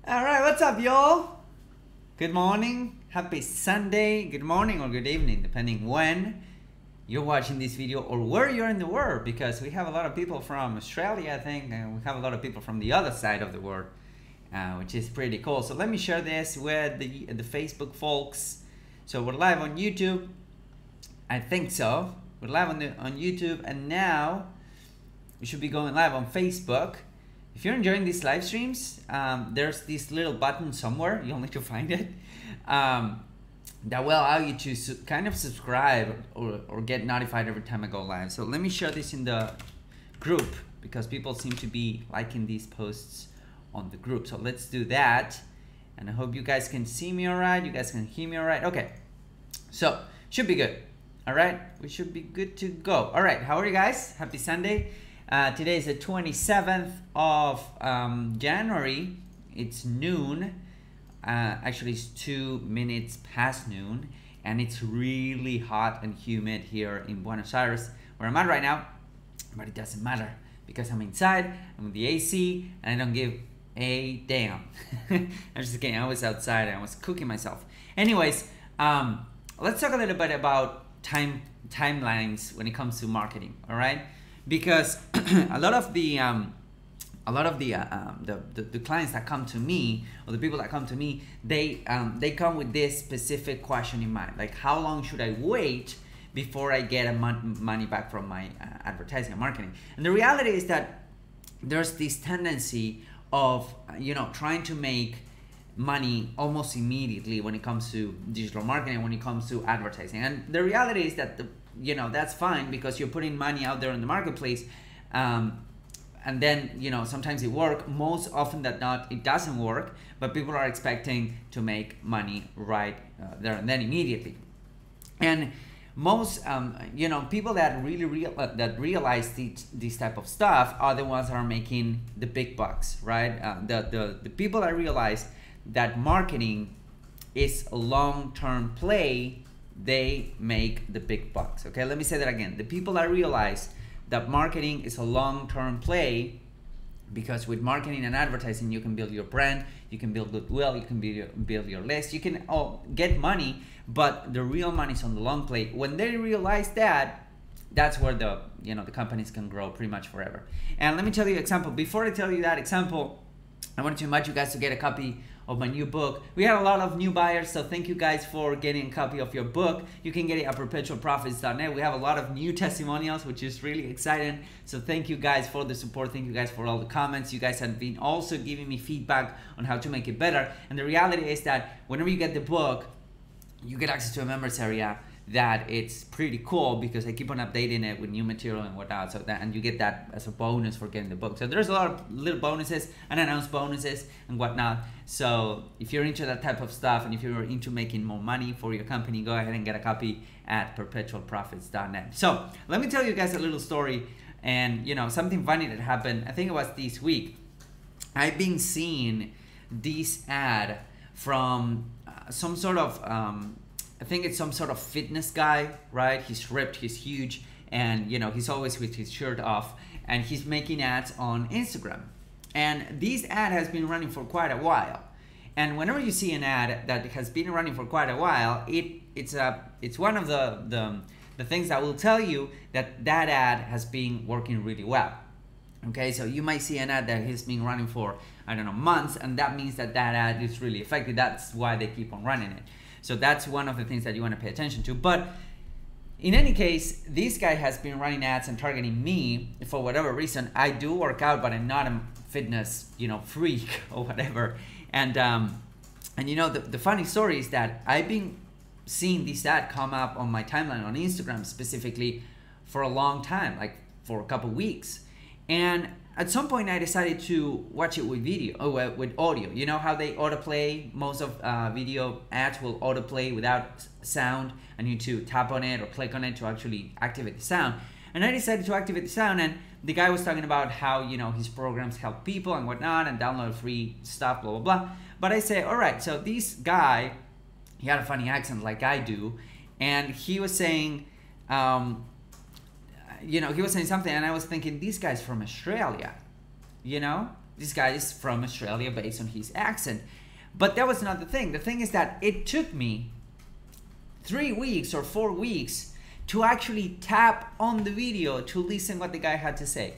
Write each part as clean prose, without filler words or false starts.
All right, what's up, y'all? Good morning, happy Sunday, good morning or good evening, depending when you're watching this video or where you're in the world, because we have a lot of people from Australia, I think, and we have a lot of people from the other side of the world, which is pretty cool. So let me share this with the Facebook folks. So we're live on YouTube. I think so. We're live on YouTube, and now we should be going live on Facebook. If you're enjoying these live streams, there's this little button somewhere, you'll need to find it, that will allow you to kind of subscribe or get notified every time I go live. So let me share this in the group, because people seem to be liking these posts on the group. So let's do that. And I hope you guys can see me all right, you guys can hear me all right. Okay, so should be good. All right, we should be good to go. All right, how are you guys? Happy Sunday. Today is the 27th of January. It's noon. Actually, it's 2 minutes past noon, and it's really hot and humid here in Buenos Aires, where I'm at right now. But it doesn't matter, because I'm inside, I'm with the AC, and I don't give a damn. I'm just kidding. I was outside and I was cooking myself. Anyways, let's talk a little bit about timelines when it comes to marketing. All right. Because a lot of the clients that come to me, or the people that come to me, they come with this specific question in mind, like how long should I wait before I get money back from my advertising and marketing? And the reality is that there's this tendency of trying to make money almost immediately when it comes to digital marketing, when it comes to advertising. And the reality is that that's fine, because you're putting money out there in the marketplace, and then sometimes it works. Most often than not, it doesn't work, but people are expecting to make money right there and then immediately. And most people that really realize this type of stuff are the ones that are making the big bucks, right? The people that realize that marketing is a long-term play, they make the big bucks. Okay, let me say that again. The people that realize that marketing is a long-term play, because with marketing and advertising, you can build your brand, you can build goodwill, you can build your list, you can get money, but the real money is on the long play. When they realize that, that's where the companies can grow pretty much forever. And let me tell you an example. Before I tell you that example, I wanted to invite you guys to get a copy of my new book. We had a lot of new buyers, so thank you guys for getting a copy of your book. You can get it at perpetualprofits.net. We have a lot of new testimonials, which is really exciting. So thank you guys for the support. Thank you guys for all the comments. You guys have been also giving me feedback on how to make it better. And the reality is that whenever you get the book, you get access to a members area that it's pretty cool, because I keep on updating it with new material and whatnot, and you get that as a bonus for getting the book. So there's a lot of little bonuses, unannounced bonuses and whatnot. So if you're into that type of stuff, and if you're into making more money for your company, go ahead and get a copy at perpetualprofits.net. So let me tell you guys a little story, and something funny that happened. I think it was this week. I've been seeing this ad from some sort of I think it's some sort of fitness guy, right? He's ripped, he's huge, and he's always with his shirt off, and he's making ads on Instagram. And this ad has been running for quite a while. And whenever you see an ad that has been running for quite a while, it's one of the things that will tell you that that ad has been working really well. Okay, so you might see an ad that has been running for, I don't know, months, and that means that that ad is really effective. That's why they keep on running it. So that's one of the things that you want to pay attention to. But in any case, this guy has been running ads and targeting me for whatever reason. I do work out, but I'm not a fitness, freak or whatever. And the funny story is that I've been seeing this ad come up on my timeline on Instagram specifically for a long time, like for a couple weeks. And at some point, I decided to watch it with with audio. You know how they autoplay? Most of video ads will autoplay without sound, and you need to tap on it or click on it to actually activate the sound. And I decided to activate the sound, and the guy was talking about how his programs help people and whatnot, and download free stuff, blah blah blah. But I say, all right, so this guy, he had a funny accent like I do, and he was saying. He was saying something, and I was thinking, this guy's from Australia, this guy is from Australia based on his accent. But that was not the thing. The thing is that it took me 3 weeks or 4 weeks to actually tap on the video to listen what the guy had to say.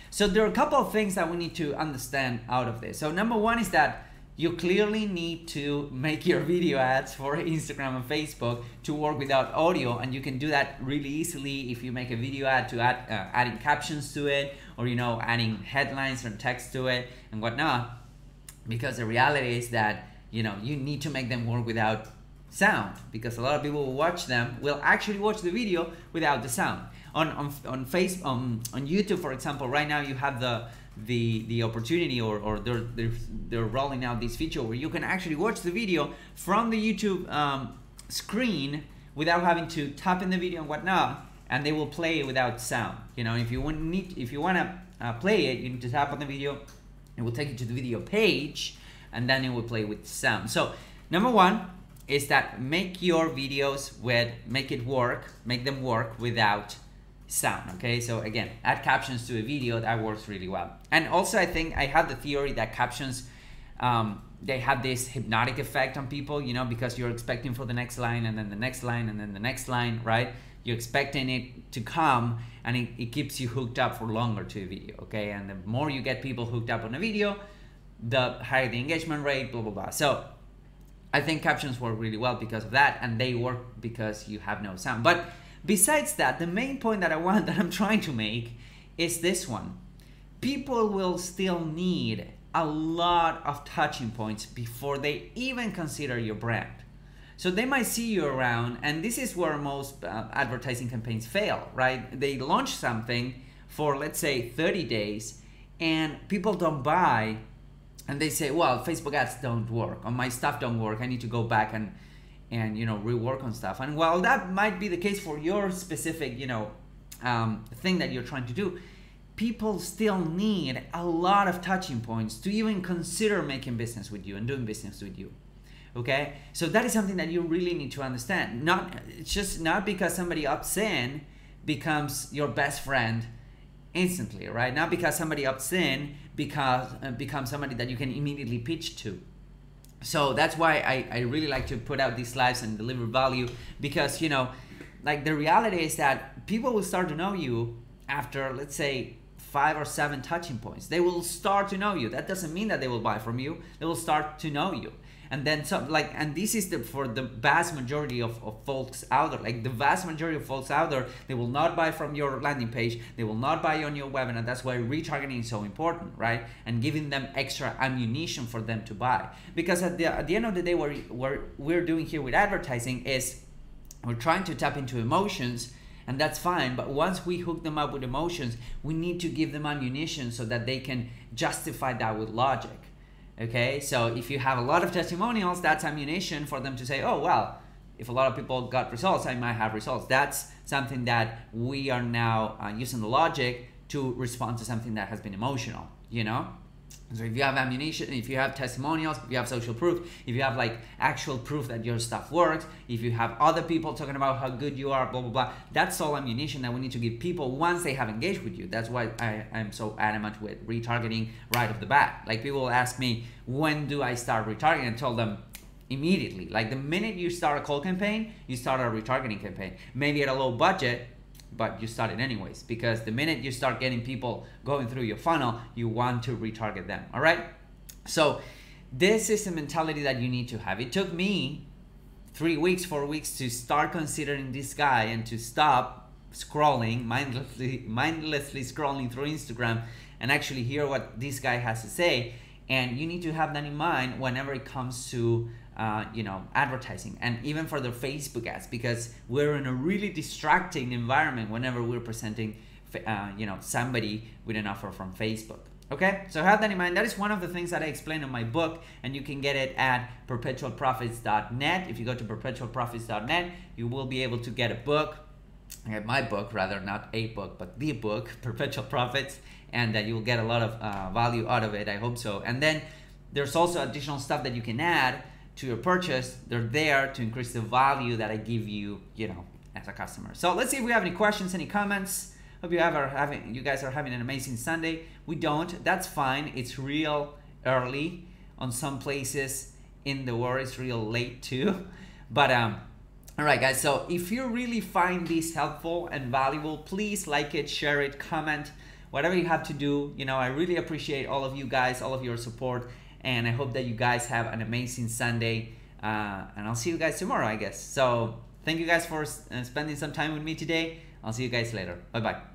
So there are a couple of things that we need to understand out of this. So number one is that you clearly need to make your video ads for Instagram and Facebook to work without audio, and you can do that really easily if you make a video ad to adding captions to it, or adding headlines or text to it and whatnot. Because the reality is that you need to make them work without sound, because a lot of people will actually watch the video without the sound. On YouTube, for example, right now you have the opportunity, or they're rolling out this feature where you can actually watch the video from the YouTube screen without having to tap in the video and whatnot, and they will play it without sound. If you want to play it, you need to tap on the video. It will take you to the video page, and then it will play with sound. So number one is that make your videos make them work without sound. Okay, so again, add captions to a video. That works really well. And also, I think I have the theory that captions, they have this hypnotic effect on people, because you're expecting for the next line, and then the next line, and then the next line, right? You're expecting it to come, and it keeps you hooked up for longer to a video. Okay, and the more you get people hooked up on a video, the higher the engagement rate, blah blah blah. So I think captions work really well because of that, and they work because you have no sound. But besides that, the main point that I'm trying to make is this one. People will still need a lot of touching points before they even consider your brand. So they might see you around, and this is where most advertising campaigns fail, right? They launch something for, let's say, 30 days, and people don't buy, and they say, well, Facebook ads don't work, or my stuff don't work, I need to go back and rework on stuff. And while that might be the case for your specific thing that you're trying to do, people still need a lot of touching points to even consider making business with you and doing business with you. Okay, so that is something that you really need to understand. It's just not because somebody opts in becomes your best friend instantly, right? Not because somebody opts in becomes somebody that you can immediately pitch to. So that's why I really like to put out these lives and deliver value, because like the reality is that people will start to know you after, let's say, 5 or 7 touching points. They will start to know you. That doesn't mean that they will buy from you. They will start to know you. And then and this is for the vast majority of folks out there. Like the vast majority of folks out there, they will not buy from your landing page. They will not buy on your webinar. That's why retargeting is so important, right? And giving them extra ammunition for them to buy. Because at the end of the day, what we're doing here with advertising is we're trying to tap into emotions, and that's fine. But once we hook them up with emotions, we need to give them ammunition so that they can justify that with logic. Okay, so if you have a lot of testimonials, that's ammunition for them to say, oh, well, if a lot of people got results, I might have results. That's something that we are now using the logic to respond to something that has been emotional, So if you have ammunition, if you have testimonials, if you have social proof, if you have like actual proof that your stuff works, if you have other people talking about how good you are, blah, blah, blah, that's all ammunition that we need to give people once they have engaged with you. That's why I'm so adamant with retargeting right off the bat. Like people will ask me, when do I start retargeting? I tell them immediately. Like the minute you start a cold campaign, you start a retargeting campaign. Maybe at a low budget, but you start it anyways, because the minute you start getting people going through your funnel, you want to retarget them. All right, so this is the mentality that you need to have. It took me 3 weeks, 4 weeks to start considering this guy and to stop scrolling, mindlessly scrolling through Instagram, and actually hear what this guy has to say. And you need to have that in mind whenever it comes to advertising, and even for the Facebook ads, because we're in a really distracting environment whenever we're presenting somebody with an offer from Facebook. Okay, so have that in mind. That is one of the things that I explain in my book, and you can get it at perpetualprofits.net. If you go to perpetualprofits.net, you will be able to get a book, my book rather, not a book, but the book, Perpetual Profits, and that you will get a lot of value out of it. I hope so. And then there's also additional stuff that you can add to your purchase. They're there to increase the value that I give you, as a customer. So let's see if we have any questions, any comments Hope you guys are having an amazing Sunday. We don't. That's fine. It's real early on some places in the world. It's real late too. But all right, guys. So if you really find this helpful and valuable, please like it, share it, comment, whatever you have to do. You know, I really appreciate all of you guys, all of your support, and I hope that you guys have an amazing Sunday. And I'll see you guys tomorrow, I guess. So thank you guys for spending some time with me today. I'll see you guys later. Bye bye.